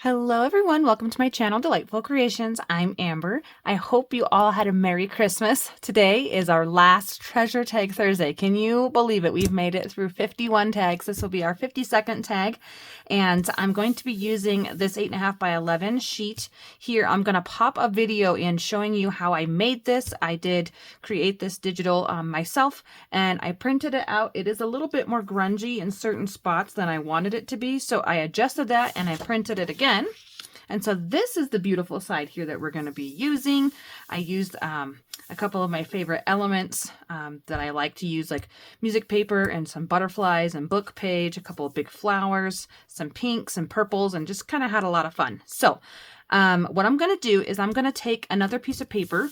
Hello everyone, welcome to my channel, Delightful Creations. I'm Amber. I hope you all had a Merry Christmas. Today is our last Treasure Tag Thursday. Can you believe it? We've made it through 51 tags. This will be our 52nd tag, and I'm going to be using this 8.5 by 11 sheet here. I'm going to pop a video in showing you how I made this. I did create this digital myself, and I printed it out. It is a little bit more grungy in certain spots than I wanted it to be, so I adjusted that and I printed it again. And so this is the beautiful side here that we're going to be using. I used a couple of my favorite elements that I like to use, like music paper and some butterflies and book page, a couple of big flowers, some pinks and purples, and just kind of had a lot of fun. So what I'm going to do is I'm going to take another piece of paper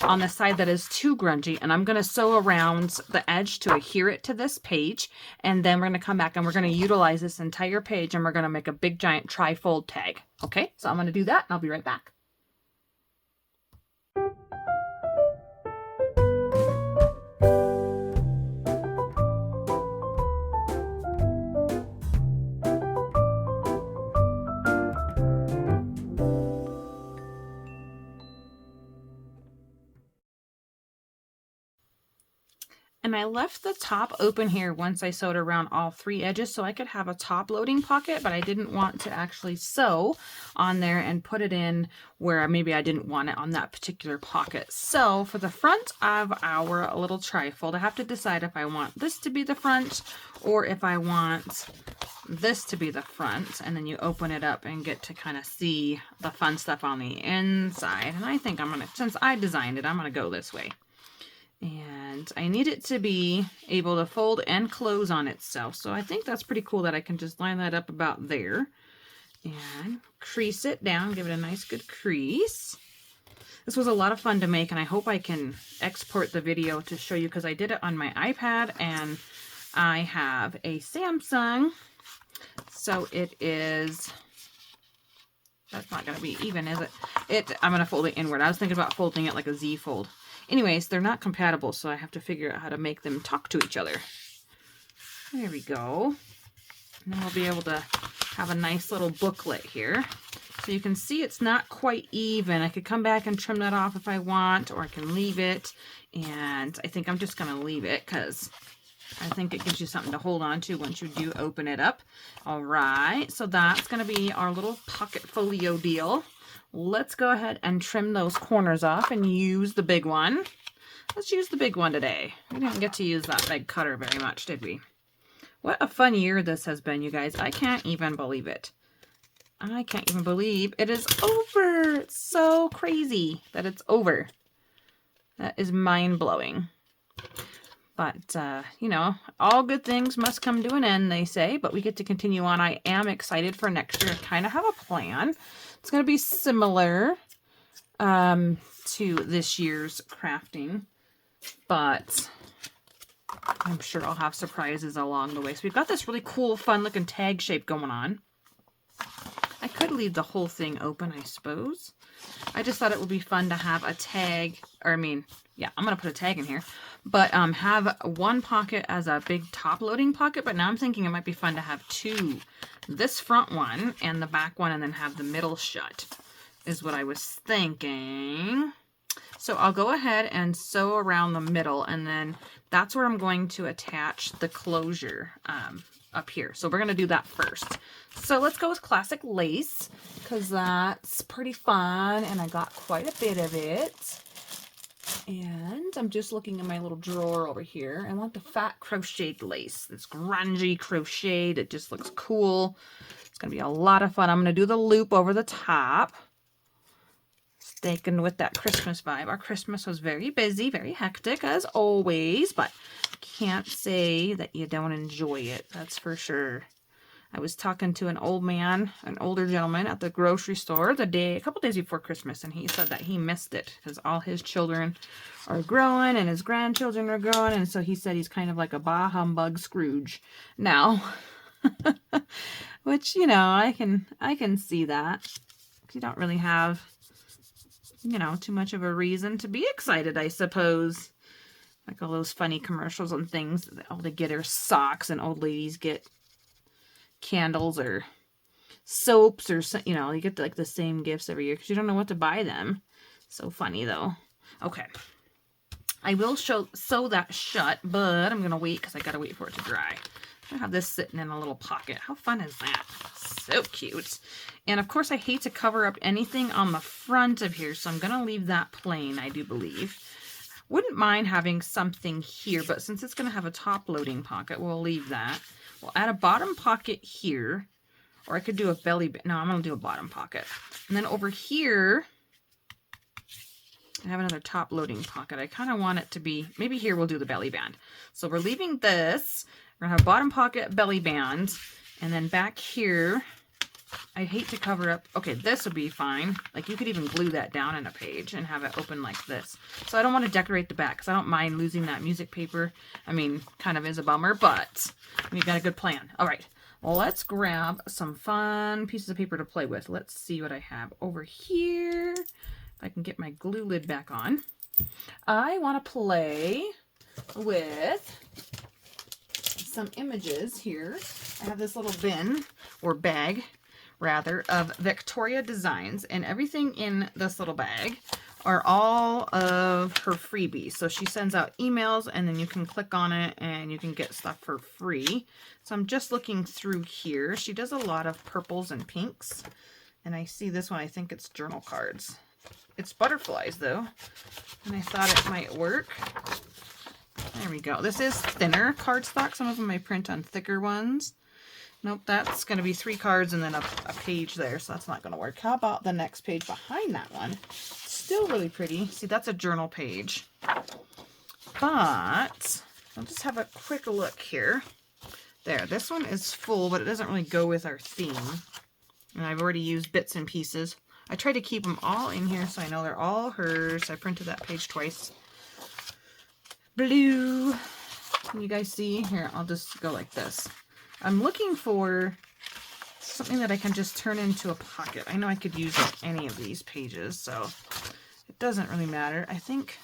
on the side that is too grungy, and I'm going to sew around the edge to adhere it to this page, and then we're going to come back and we're going to utilize this entire page, and we're going to make a big giant tri-fold tag. Okay, so I'm going to do that and I'll be right back. And I left the top open here once I sewed around all three edges so I could have a top loading pocket, but I didn't want to actually sew on there and put it in where maybe I didn't want it on that particular pocket. So for the front of our little trifold, I have to decide if I want this to be the front or if I want this to be the front, and then you open it up and get to kind of see the fun stuff on the inside. And I think I'm gonna, since I designed it, I'm gonna go this way. And I need it to be able to fold and close on itself. So I think that's pretty cool that I can just line that up about there. And crease it down, give it a nice good crease. This was a lot of fun to make, and I hope I can export the video to show you because I did it on my iPad and I have a Samsung. So it is, that's not going to be even, is it? I'm going to fold it inward. I was thinking about folding it like a Z fold. Anyways, they're not compatible, so I have to figure out how to make them talk to each other. There we go. And then we'll be able to have a nice little booklet here. So you can see it's not quite even. I could come back and trim that off if I want, or I can leave it. And I think I'm just going to leave it because I think it gives you something to hold on to once you do open it up. All right, so that's going to be our little pocket folio deal. Let's go ahead and trim those corners off and use the big one. Let's use the big one today. We didn't get to use that big cutter very much, did we? What a fun year this has been, you guys. I can't even believe it. I can't even believe it is over. It's so crazy that it's over. That is mind-blowing. But, you know, all good things must come to an end, they say, but we get to continue on. I am excited for next year. I kind of have a plan. It's going to be similar to this year's crafting, but I'm sure I'll have surprises along the way. So we've got this really cool, fun-looking tag shape going on. I could leave the whole thing open, I suppose. I just thought it would be fun to have a tag, or I mean, yeah, I'm going to put a tag in here, but have one pocket as a big top-loading pocket, but now I'm thinking it might be fun to have two. This front one and the back one, and then have the middle shut, is what I was thinking. So I'll go ahead and sew around the middle, and then that's where I'm going to attach the closure up here. So we're going to do that first. So let's go with classic lace, because that's pretty fun, and I got quite a bit of it. And I'm just looking in my little drawer over here. I want the fat crocheted lace. This grungy crocheted. It just looks cool. It's going to be a lot of fun. I'm going to do the loop over the top. Sticking with that Christmas vibe. Our Christmas was very busy, very hectic as always, but can't say that you don't enjoy it. That's for sure. I was talking to an old man, an older gentleman at the grocery store a couple days before Christmas, and he said that he missed it because all his children are growing and his grandchildren are growing, and so he said he's kind of like a bah humbug Scrooge now. Which, you know, I can see that. You don't really have, you know, too much of a reason to be excited, I suppose. Like all those funny commercials and things. All they get are socks and old ladies get candles or soaps or, you know, you get like the same gifts every year because you don't know what to buy them. So funny though. Okay. I will sew that shut, but I'm going to wait because I got to wait for it to dry. I have this sitting in a little pocket. How fun is that? So cute. And of course I hate to cover up anything on the front of here, so I'm going to leave that plain, I do believe. Wouldn't mind having something here, but since it's going to have a top loading pocket, we'll leave that. We'll add a bottom pocket here, or I could do a belly band. No, I'm going to do a bottom pocket. And then over here, I have another top loading pocket. I kind of want it to be, maybe here we'll do the belly band. So we're leaving this. We're going to have bottom pocket, belly band, and then back here, I hate to cover up. Okay, this would be fine. Like you could even glue that down in a page and have it open like this. So I don't want to decorate the back because I don't mind losing that music paper. I mean, kind of is a bummer, but we've got a good plan. All right, well, let's grab some fun pieces of paper to play with. Let's see what I have over here. If I can get my glue lid back on. I want to play with some images here. I have this little bin or bag rather of Victoria designs, and everything in this little bag are all of her freebies. So she sends out emails and then you can click on it and you can get stuff for free. So I'm just looking through here. She does a lot of purples and pinks, and I see this one. I think it's journal cards. It's butterflies though, and I thought it might work. There we go. This is thinner cardstock. Some of them I print on thicker ones. Nope, that's going to be 3 cards and then a page there, so that's not going to work. How about the next page behind that one? Still really pretty. See, that's a journal page. But I'll just have a quick look here. There, this one is full, but it doesn't really go with our theme. And I've already used bits and pieces. I try to keep them all in here so I know they're all hers. I printed that page twice. Blue. Can you guys see? Here, I'll just go like this. I'm looking for something that I can just turn into a pocket. I know I could use any of these pages, so it doesn't really matter. I think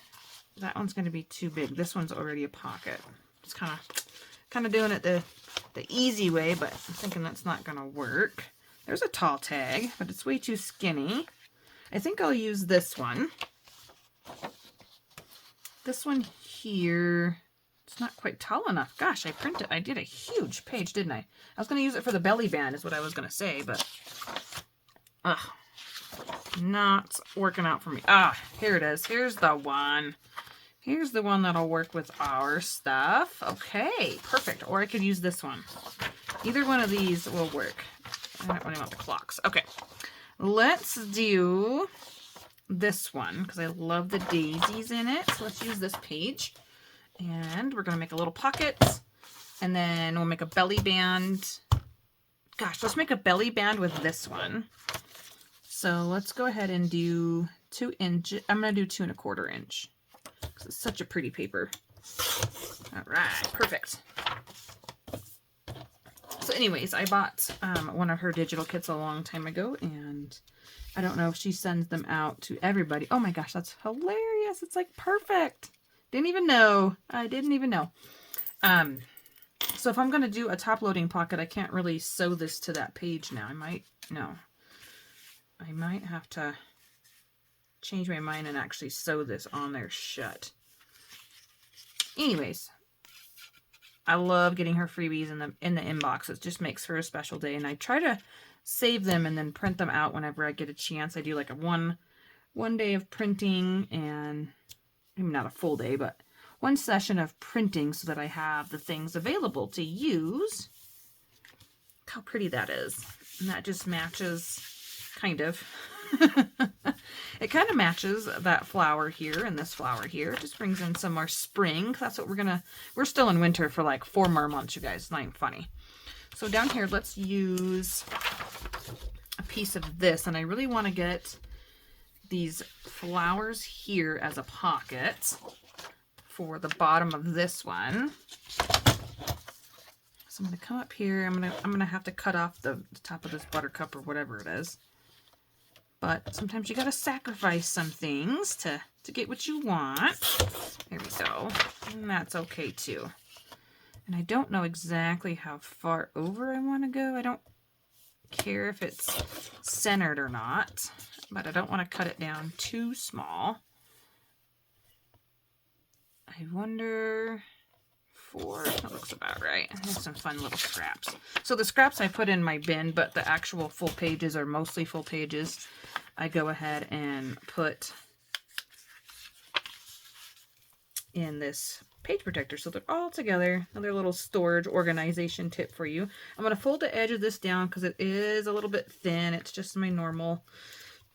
that one's going to be too big. This one's already a pocket. It's kind of doing it the easy way, but I'm thinking that's not going to work. There's a tall tag, but it's way too skinny. I think I'll use this one. This one here. It's not quite tall enough. Gosh, I did a huge page, didn't I? I was going to use it for the belly band is what I was going to say, but not working out for me. Here it is. Here's the one. Here's the one that'll work with our stuff. Okay, perfect. Or I could use this one. Either one of these will work. I don't really want the clocks. Okay, let's do this one because I love the daisies in it. So let's use this page. And we're going to make a little pocket, and then we'll make a belly band. Gosh, let's make a belly band with this one. So let's go ahead and do 2 inches. I'm going to do 2 1/4 inch because it's such a pretty paper. All right, perfect. So anyways, I bought one of her digital kits a long time ago, and I don't know if she sends them out to everybody. Oh my gosh, that's hilarious. It's like perfect. Didn't even know. I didn't even know. So if I'm going to do a top loading pocket, I can't really sew this to that page now. I might have to change my mind and actually sew this on there shut. Anyways, I love getting her freebies in the inbox. It just makes for a special day, and I try to save them and then print them out whenever I get a chance. I do like a one day of printing, and maybe not a full day, but one session of printing so that I have the things available to use. Look how pretty that is. And that just matches, kind of. It kind of matches that flower here and this flower here. It just brings in some more spring. That's what we're still in winter for like 4 more months, you guys. It's not even funny. So down here, let's use a piece of this. And I really want to get these flowers here as a pocket for the bottom of this one. So I'm going to come up here. I'm going to have to cut off the top of this buttercup or whatever it is. But sometimes you got to sacrifice some things to get what you want. There we go. And that's okay too. And I don't know exactly how far over I want to go. I don't care if it's centered or not, but I don't want to cut it down too small. I wonder, 4, that looks about right. There's some fun little scraps. So the scraps I put in my bin, but the actual full pages are mostly full pages. I go ahead and put in this page protector so they're all together. Another little storage organization tip for you. I'm going to fold the edge of this down because it is a little bit thin. It's just my normal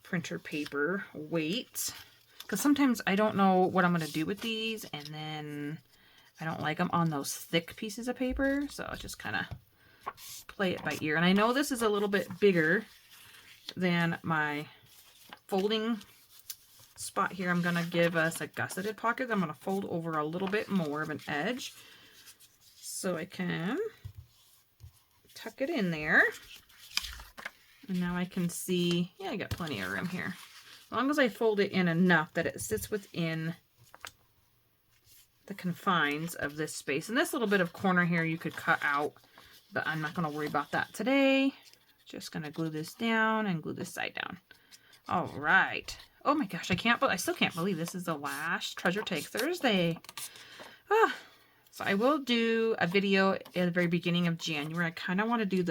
printer paper weight, because sometimes I don't know what I'm going to do with these, and then I don't like them on those thick pieces of paper, so I'll just kind of play it by ear. And I know this is a little bit bigger than my folding spot here. I'm going to give us a gusseted pocket. I'm going to fold over a little bit more of an edge so I can tuck it in there. And now I can see, yeah, I got plenty of room here. As long as I fold it in enough that it sits within the confines of this space. And this little bit of corner here you could cut out, but I'm not going to worry about that today. Just going to glue this down and glue this side down. All right. Oh my gosh, I still can't believe this is the last Treasure Tag Thursday. Ah, so I will do a video at the very beginning of January. I kind of want to do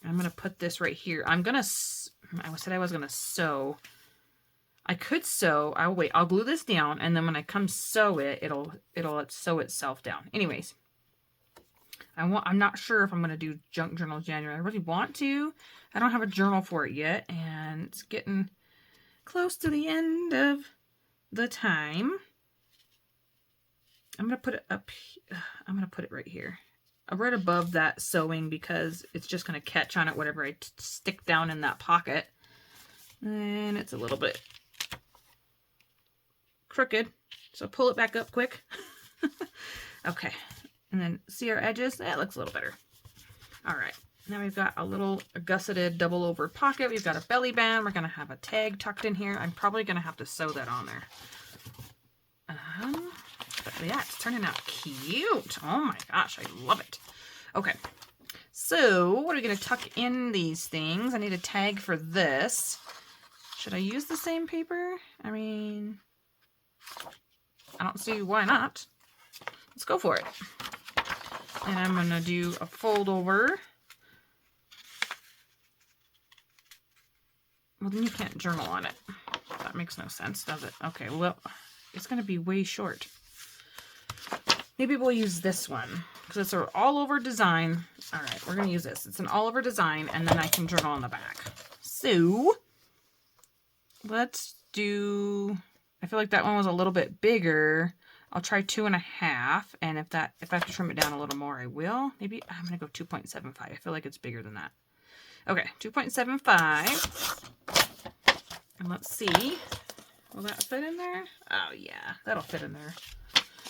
I'm going to put this right here. I said I was going to sew. I could sew. I'll glue this down, and then when I come sew it, it'll sew itself down. Anyways, I'm not sure if I'm going to do Junk Journal January. I really want to. I don't have a journal for it yet, and it's getting close to the end of the time. I'm going to put it up. I'm going to put it right here. Right above that sewing, because it's just going to catch on it whatever I stick down in that pocket. And it's a little bit crooked, so pull it back up quick. Okay, and then see our edges? That looks a little better. All right, now we've got a little gusseted double over pocket. We've got a belly band. We're going to have a tag tucked in here. I'm probably going to have to sew that on there. But yeah, it's turning out cute. Oh my gosh, I love it. Okay, so what are we going to tuck in these things? I need a tag for this. Should I use the same paper? I mean, I don't see why not. Let's go for it. And I'm going to do a fold over. Well, then you can't journal on it. That makes no sense, does it? Okay, well, it's going to be way short. Maybe we'll use this one because it's an all-over design. All right, we're going to use this. It's an all-over design, and then I can journal on the back. So let's do, I feel like that one was a little bit bigger. I'll try 2.5, and if I have to trim it down a little more, I will. Maybe I'm going to go 2.75. I feel like it's bigger than that. Okay, 2.75. And let's see. Will that fit in there? Oh yeah, that'll fit in there.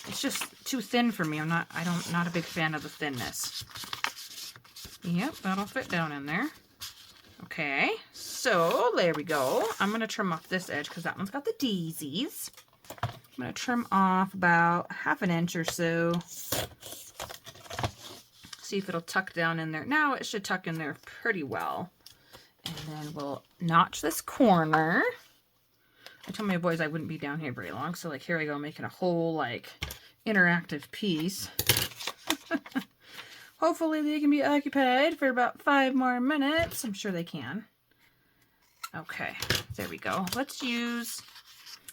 It's just too thin for me. I'm not a big fan of the thinness. Yep, that'll fit down in there. Okay, so there we go. I'm going to trim off this edge because that one's got the daisies. I'm going to trim off about 1/2 inch or so. See if it'll tuck down in there. Now it should tuck in there pretty well. And then we'll notch this corner. I told my boys I wouldn't be down here very long, so like here I go making a whole like interactive piece. Hopefully they can be occupied for about 5 more minutes. I'm sure they can. Okay, there we go. Let's use,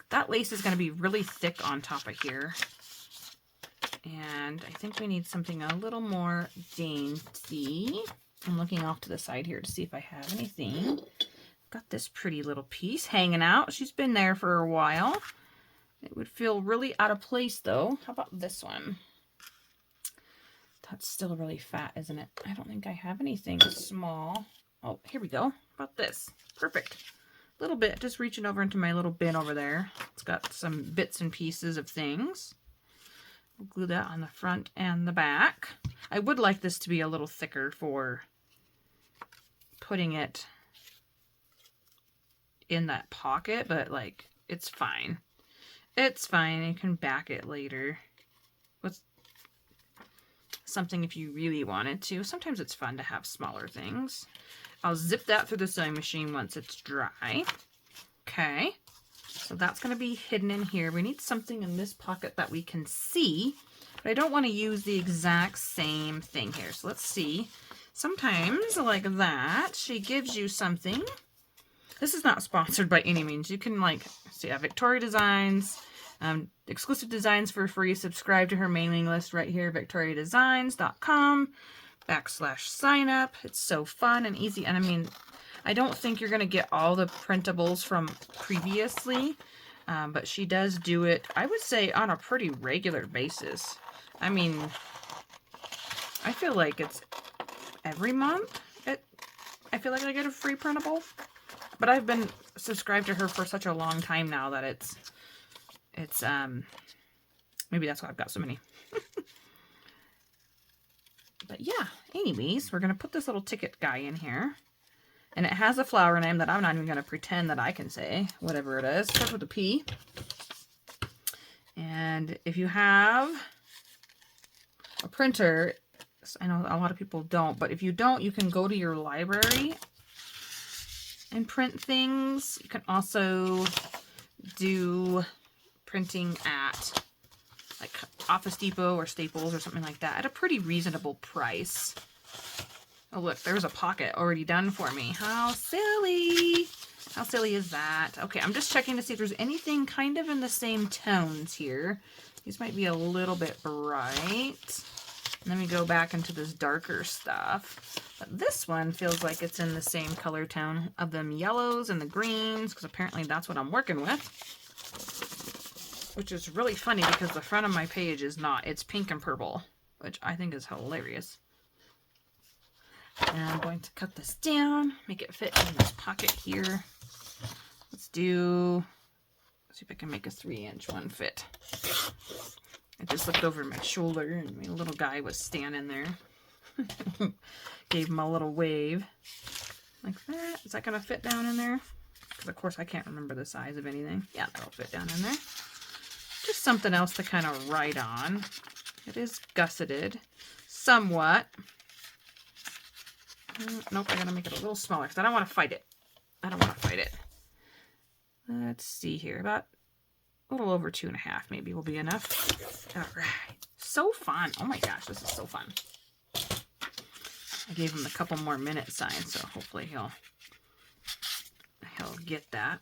that lace is going to be really thick on top of here. And I think we need something a little more dainty. I'm looking off to the side here to see if I have anything. Got this pretty little piece hanging out. She's been there for a while. It would feel really out of place though. How about this one? That's still really fat, isn't it? I don't think I have anything small. Oh, here we go. How about this? Perfect. A little bit, just reaching over into my little bin over there. It's got some bits and pieces of things. We'll glue that on the front and the back. I would like this to be a little thicker for putting it in that pocket, but like it's fine. It's fine. You can back it later. something if you really wanted to. Sometimes it's fun to have smaller things. I'll zip that through the sewing machine once it's dry. Okay, so that's going to be hidden in here. We need something in this pocket that we can see, but I don't want to use the exact same thing here. So let's see. Sometimes, like that, she gives you something. This is not sponsored by any means. You can, like, see, Victoria Designs, exclusive designs for free. Subscribe to her mailing list right here, victoriadesigns.com/sign up. It's so fun and easy. And I mean, I don't think you're going to get all the printables from previously, but she does do it, I would say, on a pretty regular basis. I mean, I feel like it's every month. I feel like I get a free printable, but I've been subscribed to her for such a long time now that it's maybe that's why I've got so many. But yeah, anyways, we're going to put this little ticket guy in here. And it has a flower name that I'm not even going to pretend that I can say, whatever it is. Starts with a P. And if you have a printer, I know a lot of people don't, but if you don't, you can go to your library and print things. You can also do printing at like Office Depot or Staples or something like that at a pretty reasonable price. Oh, look, there's a pocket already done for me. How silly. How silly is that? Okay, I'm just checking to see if there's anything kind of in the same tones here. These might be a little bit bright. Let me go back into this darker stuff. But this one feels like it's in the same color tone of them yellows and the greens, because apparently that's what I'm working with. Which is really funny because the front of my page is not. It's pink and purple, which I think is hilarious. And I'm going to cut this down, make it fit in this pocket here. Let's see if I can make a 3-inch one fit. I just looked over my shoulder and my little guy was standing there. Gave him a little wave. Like that. Is that going to fit down in there? Because of course I can't remember the size of anything. Yeah, that'll fit down in there. Just something else to kind of write on. It is gusseted somewhat. Nope, I gotta make it a little smaller because I don't want to fight it. Let's see here. About a little over 2.5 maybe will be enough. All right. So fun. Oh my gosh, this is so fun. I gave him a couple more minute signs, so hopefully he'll get that.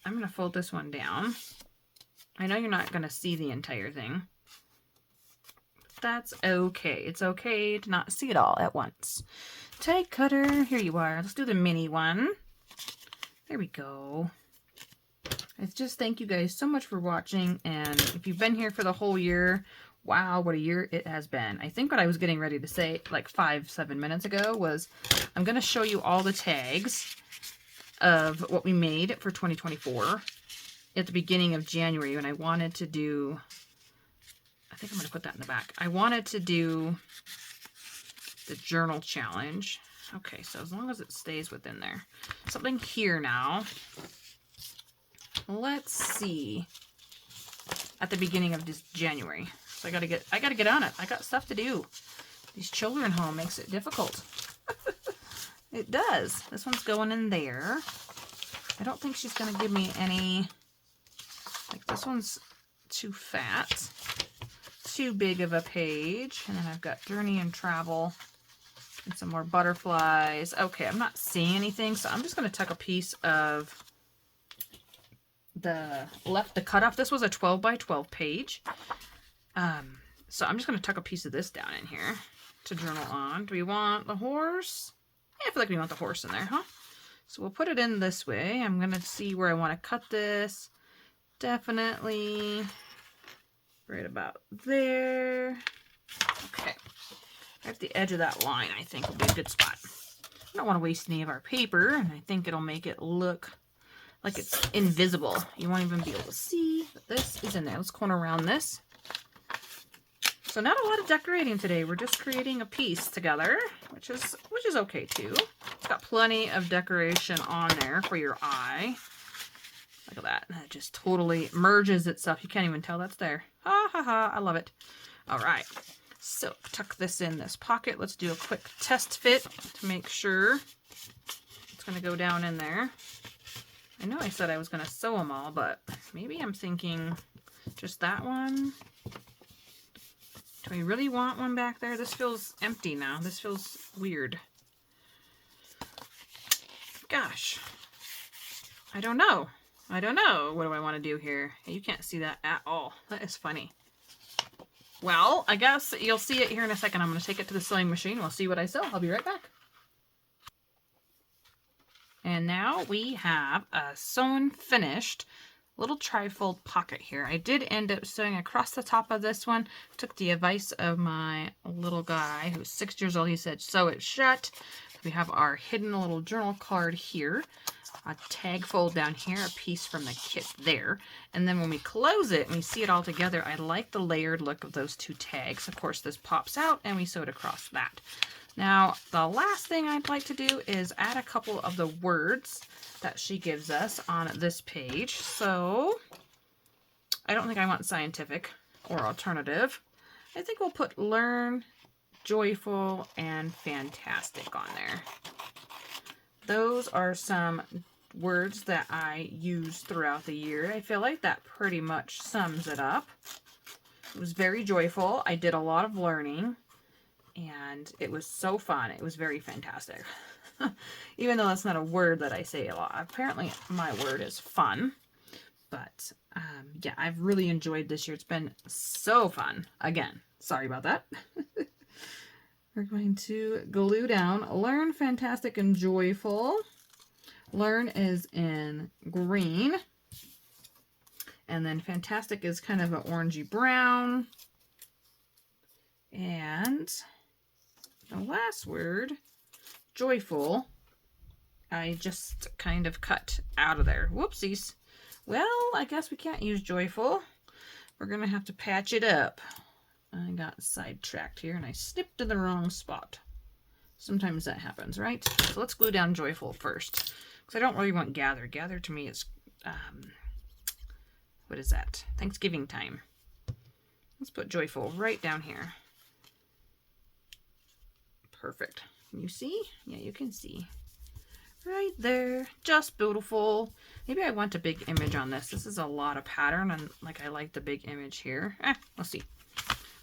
I'm going to fold this one down. I know you're not going to see the entire thing. That's okay. It's okay to not see it all at once. Die cutter, here you are. Let's do the mini one. There we go. It's just thank you guys so much for watching, and if you've been here for the whole year, wow, what a year it has been. I think what I was getting ready to say like 5-7 minutes ago was I'm going to show you all the tags of what we made for 2024 at the beginning of January when I wanted to do, I think I'm going to put that in the back. I wanted to do the journal challenge. Okay, so as long as it stays within there. Something here now. Let's see. At the beginning of this January. So I gotta get on it. I got stuff to do. These children home makes it difficult. It does. This one's going in there. I don't think she's gonna give me any, like this one's too fat. Too big of a page. And then I've got journey and travel. And some more butterflies. Okay, I'm not seeing anything, so I'm just gonna tuck a piece of the cutoff. This was a 12 by 12 page. So I'm just going to tuck a piece of this down in here to journal on. Do we want the horse? Yeah, I feel like we want the horse in there, huh? So we'll put it in this way. I'm going to see where I want to cut this. Definitely right about there. Okay. At the edge of that line, I think will be a good spot. I don't want to waste any of our paper, and I think it'll make it look like it's invisible. You won't even be able to see that this is in there. Let's corner around this. So not a lot of decorating today. We're just creating a piece together, which is okay too. It's got plenty of decoration on there for your eye. Look at that. That just totally merges itself. You can't even tell that's there. Ha ha ha. I love it. All right. So tuck this in this pocket. Let's do a quick test fit to make sure it's going to go down in there. I know I said I was going to sew them all, but maybe I'm thinking just that one. Do we really want one back there? This feels empty now. This feels weird. Gosh. I don't know. I don't know. What do I want to do here? You can't see that at all. That is funny. Well, I guess you'll see it here in a second. I'm going to take it to the sewing machine. We'll see what I sew. I'll be right back. And now we have a sewn finished little trifold pocket here. I did end up sewing across the top of this one. Took the advice of my little guy who's 6 years old. He said, sew it shut. We have our hidden little journal card here. A tag fold down here, a piece from the kit there. And then when we close it and we see it all together, I like the layered look of those two tags. Of course, this pops out and we sew it across that. Now, the last thing I'd like to do is add a couple of the words that she gives us on this page. So, I don't think I want scientific or alternative. I think we'll put learn, joyful, and fantastic on there. Those are some words that I use throughout the year. I feel like that pretty much sums it up. It was very joyful. I did a lot of learning. And it was so fun. It was very fantastic. Even though that's not a word that I say a lot. Apparently my word is fun. But yeah, I've really enjoyed this year. It's been so fun. Again, sorry about that. We're going to glue down learn, fantastic, and joyful. Learn is in green. And then fantastic is kind of an orangey brown. And the last word, joyful, I just kind of cut out of there. Whoopsies. Well, I guess we can't use joyful. We're going to have to patch it up. I got sidetracked here and I snipped in the wrong spot. Sometimes that happens, right? So let's glue down joyful first. Because I don't really want gather. Gather to me is, what is that? Thanksgiving time. Let's put joyful right down here. Perfect. Can you see? Yeah, you can see. Right there. Just beautiful. Maybe I want a big image on this. This is a lot of pattern and like I like the big image here. Let's see.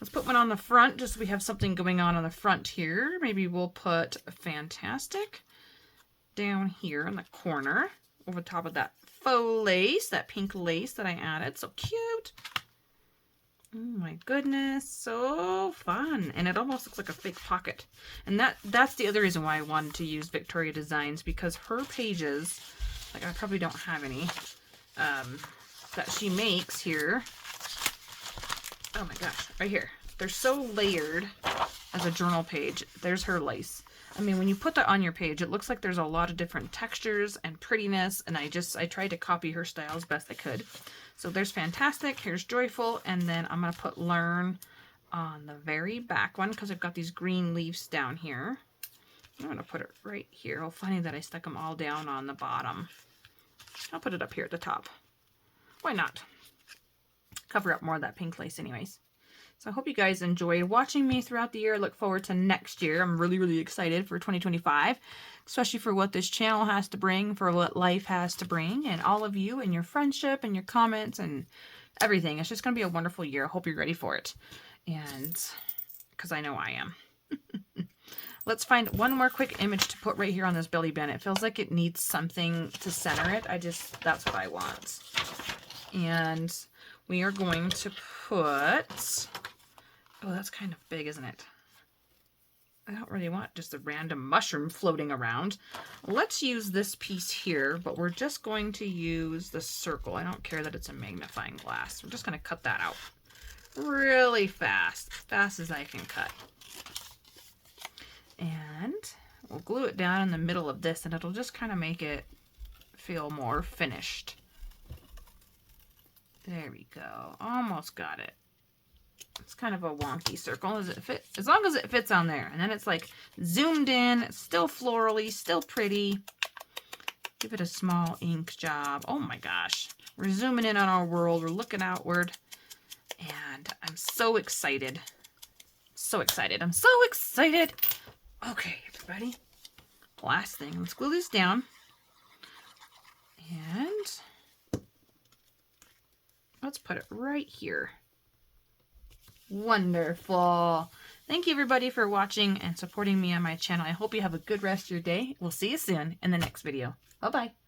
Let's put one on the front just so we have something going on the front here. Maybe we'll put fantastic down here in the corner over top of that faux lace, that pink lace that I added. So cute. Oh my goodness, so fun. And it almost looks like a fake pocket. And that's the other reason why I wanted to use Victoria Designs, because her pages, like I probably don't have any, that she makes here. Oh my gosh, right here. They're so layered as a journal page. There's her lace. I mean, when you put that on your page, it looks like there's a lot of different textures and prettiness, and I tried to copy her style as best I could. So there's fantastic, here's joyful, and then I'm going to put learn on the very back one because I've got these green leaves down here. I'm going to put it right here. Oh, funny that I stuck them all down on the bottom. I'll put it up here at the top. Why not? Cover up more of that pink lace anyways. So I hope you guys enjoyed watching me throughout the year. I look forward to next year. I'm really, really excited for 2025, especially for what this channel has to bring, for what life has to bring, and all of you and your friendship and your comments and everything. It's just going to be a wonderful year. I hope you're ready for it. And because I know I am. Let's find one more quick image to put right here on this belly band. It feels like it needs something to center it. That's what I want. And we are going to put... Oh, that's kind of big, isn't it? I don't really want just a random mushroom floating around. Let's use this piece here, but we're just going to use the circle. I don't care that it's a magnifying glass. We're just going to cut that out really fast. Fast as I can cut. And we'll glue it down in the middle of this, and it'll just kind of make it feel more finished. There we go. Almost got it. It's kind of a wonky circle. Does it fit? As long as it fits on there. And then it's like zoomed in. It's still florally, still pretty. Give it a small ink job. Oh my gosh. We're zooming in on our world. We're looking outward. And I'm so excited. so excited. I'm so excited. Okay, everybody. Last thing. Let's glue this down. And let's put it right here. Wonderful. Thank you everybody for watching and supporting me on my channel. I hope you have a good rest of your day. We'll see you soon in the next video. Bye-bye.